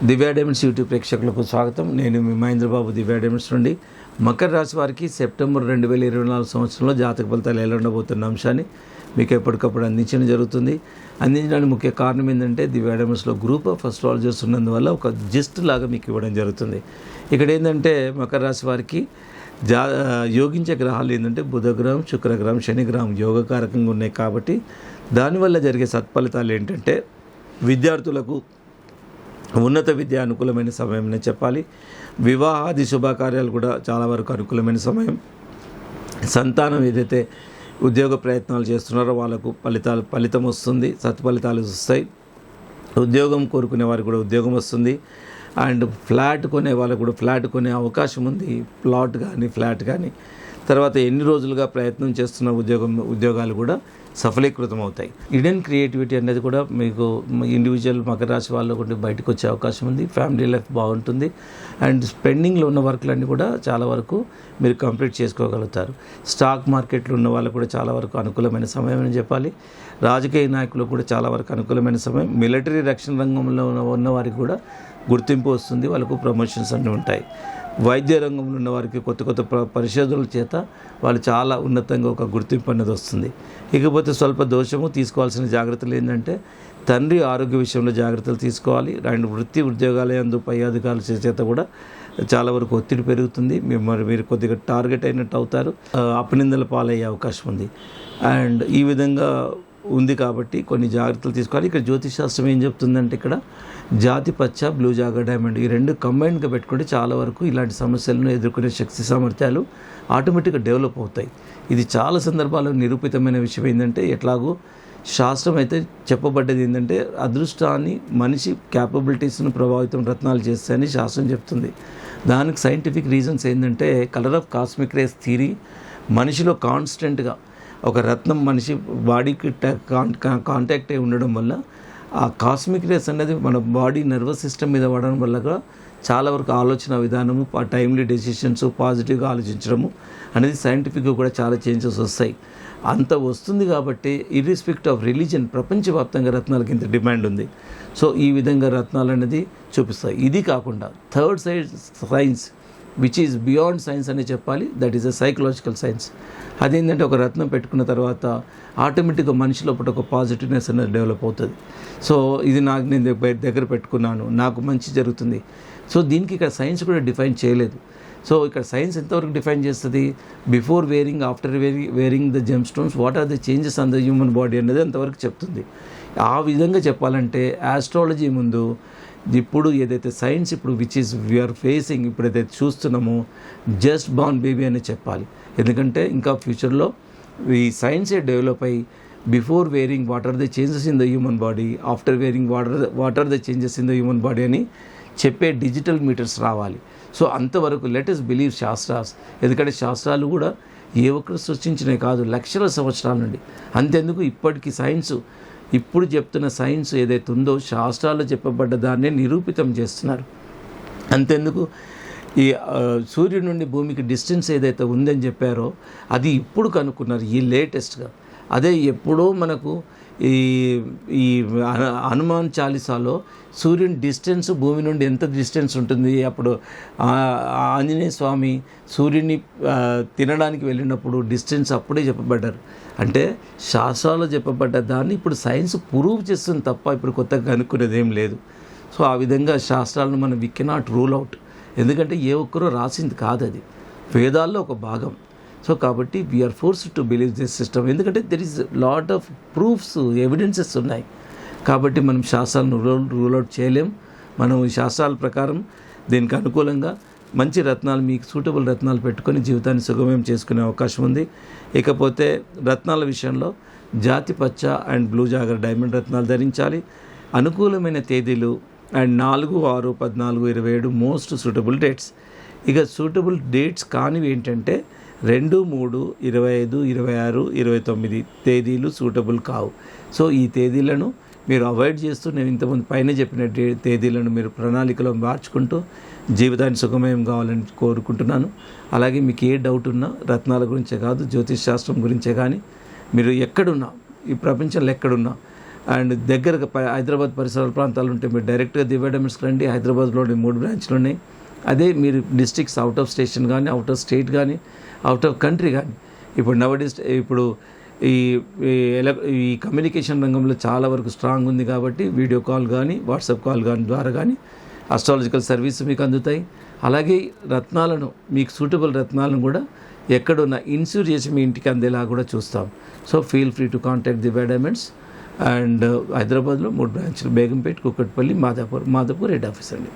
Divya diamonds YouTube ప్రేక్షకులకు స్వాగతం. నేను మీ మహేంద్రబాబు, దివ్యా డైమండ్స్ నుండి. మకర రాశి వారికి సెప్టెంబర్ 2024 సంవత్సరంలో జాతక ఫలితాలు ఎలా ఉండబోతున్న అంశాన్ని మీకు ఎప్పటికప్పుడు అందించడం జరుగుతుంది. అందించడానికి ముఖ్య కారణం ఏంటంటే దివ్యా డైమండ్స్లో గ్రూప్ ఆఫ్ అస్ట్రాలజర్స్ ఉన్నందువల్ల ఒక జిస్ట్ లాగా మీకు ఇవ్వడం జరుగుతుంది. ఇక్కడ ఏంటంటే మకర రాశి వారికి యోగించే గ్రహాలు ఏంటంటే బుధగ్రహం, శుక్రగ్రహం, శనిగ్రహం యోగకారకంగా ఉన్నాయి. కాబట్టి దానివల్ల జరిగే సత్ఫలితాలు ఏంటంటే విద్యార్థులకు ఉన్నత విద్య అనుకూలమైన సమయమనే చెప్పాలి. వివాహాది శుభకార్యాలు కూడా చాలా వరకు అనుకూలమైన సమయం. సంతానం ఏదైతే ఉద్యోగ ప్రయత్నాలు చేస్తున్నారో వాళ్ళకు ఫలితం వస్తుంది, సత్ఫలితాలు వస్తాయి. ఉద్యోగం కోరుకునే వారికి కూడా ఉద్యోగం వస్తుంది. అండ్ ఫ్లాట్ కొనే వాళ్ళకు కూడా ఫ్లాట్ కొనే అవకాశం ఉంది. ప్లాట్ కానీ ఫ్లాట్ కానీ తర్వాత ఎన్ని రోజులుగా ప్రయత్నం చేస్తున్న ఉద్యోగాలు కూడా సఫలీకృతం అవుతాయి. ఇడెన్ క్రియేటివిటీ అనేది కూడా మీకు ఇండివిజువల్ మకర రాశి వాళ్ళు కూడా బయటకు వచ్చే అవకాశం ఉంది. ఫ్యామిలీ లైఫ్ బాగుంటుంది. అండ్ స్పెండింగ్లో ఉన్న వర్క్లన్నీ కూడా చాలా వరకు మీరు కంప్లీట్ చేసుకోగలుగుతారు. స్టాక్ మార్కెట్లో ఉన్న వాళ్ళకు కూడా చాలా వరకు అనుకూలమైన సమయం అని చెప్పాలి. రాజకీయ నాయకులకు కూడా చాలా వరకు అనుకూలమైన సమయం. మిలిటరీ రక్షణ రంగంలో ఉన్న వారికి కూడా గుర్తింపు వస్తుంది, వాళ్ళకు ప్రమోషన్స్ అన్నీ ఉంటాయి. వైద్య రంగంలో ఉన్న వారికి కొత్త కొత్త పరిశోధనల చేత వాళ్ళు చాలా ఉన్నతంగా ఒక గుర్తింపు అనేది వస్తుంది. ఇకపోతే స్వల్ప దోషము తీసుకోవాల్సిన జాగ్రత్తలు ఏంటంటే తండ్రి ఆరోగ్య విషయంలో జాగ్రత్తలు తీసుకోవాలి. అండ్ వృత్తి ఉద్యోగాల యందు పై అధికారుల చేత కూడా చాలా వరకు ఒత్తిడి పెరుగుతుంది. మీరు కొద్దిగా టార్గెట్ అయినట్టు అవుతారు, అపనిందల పాలయ్యే అవకాశం ఉంది. అండ్ ఈ విధంగా ఉంది కాబట్టి కొన్ని జాగ్రత్తలు తీసుకోవాలి. ఇక్కడ జ్యోతిష్ శాస్త్రం ఏం చెప్తుందంటే ఇక్కడ జాతి పచ్చ, బ్లూ జాగర్ డైమండ్ ఈ రెండు కంబైన్డ్గా పెట్టుకుంటే చాలా వరకు ఇలాంటి సమస్యలను ఎదుర్కొనే శక్తి సామర్థ్యాలు ఆటోమేటిక్గా డెవలప్ అవుతాయి. ఇది చాలా సందర్భాల్లో నిరూపితమైన విషయం ఏంటంటే ఎట్లాగో శాస్త్రం అయితే చెప్పబడ్డది ఏంటంటే అదృష్టాన్ని మనిషి క్యాపబిలిటీస్ను ప్రభావితం రత్నాలు చేస్తాయని శాస్త్రం చెప్తుంది. దానికి సైంటిఫిక్ రీజన్స్ ఏంటంటే colour of cosmic race theory మనిషిలో కాన్స్టెంట్గా ఒక రత్నం మనిషి బాడీకి కాంటాక్ట్ అయి ఉండడం వల్ల ఆ కాస్మిక్ రేస్ అనేది మన బాడీ నర్వస్ సిస్టమ్ మీద పడడం వల్ల చాలా వరకు ఆలోచన విధానము, టైమ్లీ డెసిషన్స్, పాజిటివ్గా ఆలోచించడము అనేది సైంటిఫిక్గా కూడా చాలా చేంజెస్ వస్తాయి. అంత వస్తుంది కాబట్టి ఇర్రెస్పెక్ట్ ఆఫ్ రిలీజన్ ప్రపంచవ్యాప్తంగా రత్నాలకి ఇంత డిమాండ్ ఉంది. సో ఈ విధంగా రత్నాలు అనేది చూపిస్తాయి. ఇది కాకుండా third science which is beyond science అని చెప్పాలి, that is a psychological science. అదేంటంటే ఒక రత్నం పెట్టుకున్న తర్వాత ఆటోమేటిక్గా మనిషి లోపల ఒక పాజిటివ్నెస్ అనేది డెవలప్ అవుతుంది. సో ఇది నేను దగ్గర పెట్టుకున్నాను, నాకు మంచి జరుగుతుంది. సో దీనికి ఇక్కడ సైన్స్ కూడా డిఫైన్ చేయలేదు. సో ఇక్కడ సైన్స్ ఎంతవరకు డిఫైన్ చేస్తుంది? Before wearing, after wearing the gem stones, what are the changes on the human body అనేది అంతవరకు చెప్తుంది. ఆ విధంగా చెప్పాలంటే ఆస్ట్రాలజీ ముందు ఇప్పుడు ఏదైతే సైన్స్ ఇప్పుడు విచ్ ఈస్ వీఆర్ ఫేసింగ్ ఇప్పుడు ఏదైతే చూస్తున్నామో జస్ట్ బార్న్ బేబీ అని చెప్పాలి. ఎందుకంటే ఇంకా ఫ్యూచర్లో ఈ సైన్సే డెవలప్ అయ్యి before wearing what are the changes in the human body, after wearing what are the changes in the human body అని చెప్పే డిజిటల్ మీటర్స్ రావాలి. సో అంతవరకు లెట్ us బిలీవ్ శాస్త్రాస్. ఎందుకంటే శాస్త్రాలు కూడా ఏ ఒక్కరు సృష్టించినవి కాదు, లక్షల సంవత్సరాల నుండి. అంతెందుకు ఇప్పటికీ సైన్స్ ఇప్పుడు చెప్తున్న సైన్స్ ఏదైతే ఉందో శాస్త్రాల్లో చెప్పబడ్డ దాన్నే నిరూపితం చేస్తున్నారు. అంతెందుకు ఈ సూర్యుడి నుండి భూమికి డిస్టెన్స్ ఏదైతే ఉందని చెప్పారో అది ఇప్పుడు కనుక్కున్నారు ఈ లేటెస్ట్గా. అదే ఎప్పుడో మనకు ఈ హనుమాన్ చాలీసాలో సూర్యుని డిస్టెన్స్ భూమి నుండి ఎంత డిస్టెన్స్ ఉంటుంది, అప్పుడు ఆంజనేయ స్వామి సూర్యుని తినడానికి వెళ్ళినప్పుడు డిస్టెన్స్ అప్పుడే చెప్పబడ్డారు. అంటే శాస్త్రాల్లో చెప్పబడ్డ దాన్ని ఇప్పుడు సైన్స్ ప్రూవ్ చేస్తుంది తప్ప ఇప్పుడు కొత్తగా కనుక్కునేది ఏం లేదు. సో ఆ విధంగా శాస్త్రాలను మనం వి కెనాట్ రూల్ అవుట్. ఎందుకంటే ఏ ఒక్కరూ రాసింది కాదు, అది వేదాల్లో ఒక భాగం. సో కాబట్టి we are forced to believe this system. ఎందుకంటే there is lot of proofs, evidences ఉన్నాయి. కాబట్టి మనం శాస్త్రాలను రూల్ అవుట్ చేయలేం. మనం ఈ శాస్త్రాల ప్రకారం దీనికి అనుకూలంగా మంచి రత్నాలు, మీకు సూటబుల్ రత్నాలు పెట్టుకొని జీవితాన్ని సుగమయం చేసుకునే అవకాశం ఉంది. ఇకపోతే రత్నాల విషయంలో జాతి పచ్చ అండ్ బ్లూ జాగర్ డైమండ్ రత్నాలు ధరించాలి. అనుకూలమైన తేదీలు అండ్ 4, 6, 14, 27 మోస్ట్ సూటబుల్ డేట్స్. ఇక సూటబుల్ డేట్స్ కానివి ఏంటంటే 2, 3, 25, 26, 29 తేదీలు సూటబుల్ కావు. సో ఈ తేదీలను మీరు అవాయిడ్ చేస్తూ నేను ఇంతకుముందు పైన చెప్పిన తేదీలను మీరు ప్రణాళికలో మార్చుకుంటూ జీవితాన్ని సుఖమయం కావాలని కోరుకుంటున్నాను. అలాగే మీకు ఏ డౌట్ ఉన్నా రత్నాల గురించే కాదు, జ్యోతిష్ శాస్త్రం గురించే కానీ మీరు ఎక్కడున్నా, ఈ ప్రపంచంలో ఎక్కడున్నా అండ్ దగ్గరగా హైదరాబాద్ పరిసరాల ప్రాంతాలు ఉంటే మీరు డైరెక్ట్గా దివ్య డైమండ్స్కి రండి. హైదరాబాద్లోని 3 బ్రాంచ్లు ఉన్నాయి. అదే మీరు డిస్ట్రిక్ట్స్ అవుట్ ఆఫ్ స్టేషన్ కానీ, అవుట్ ఆఫ్ స్టేట్ కానీ, అవుట్ ఆఫ్ కంట్రీ కానీ, ఇప్పుడు ఈ ఈ కమ్యూనికేషన్ రంగంలో చాలా వరకు స్ట్రాంగ్ ఉంది కాబట్టి వీడియో కాల్ కానీ, వాట్సాప్ కాల్ కానీ ద్వారా కానీ అస్ట్రాలజికల్ సర్వీస్ మీకు అందుతాయి. అలాగే రత్నాలను, మీకు సూటబుల్ రత్నాలను కూడా ఎక్కడున్న ఇన్సూర్ చేసి మీ ఇంటికి అందేలా కూడా చూస్తాం. So feel free to contact Divya diamonds. And హైదరాబాద్లో 3 బ్రాంచ్లు, బేగంపేట్, కుక్కట్పల్లి, మాదాపూర్ హెడ్ ఆఫీస్ అండి.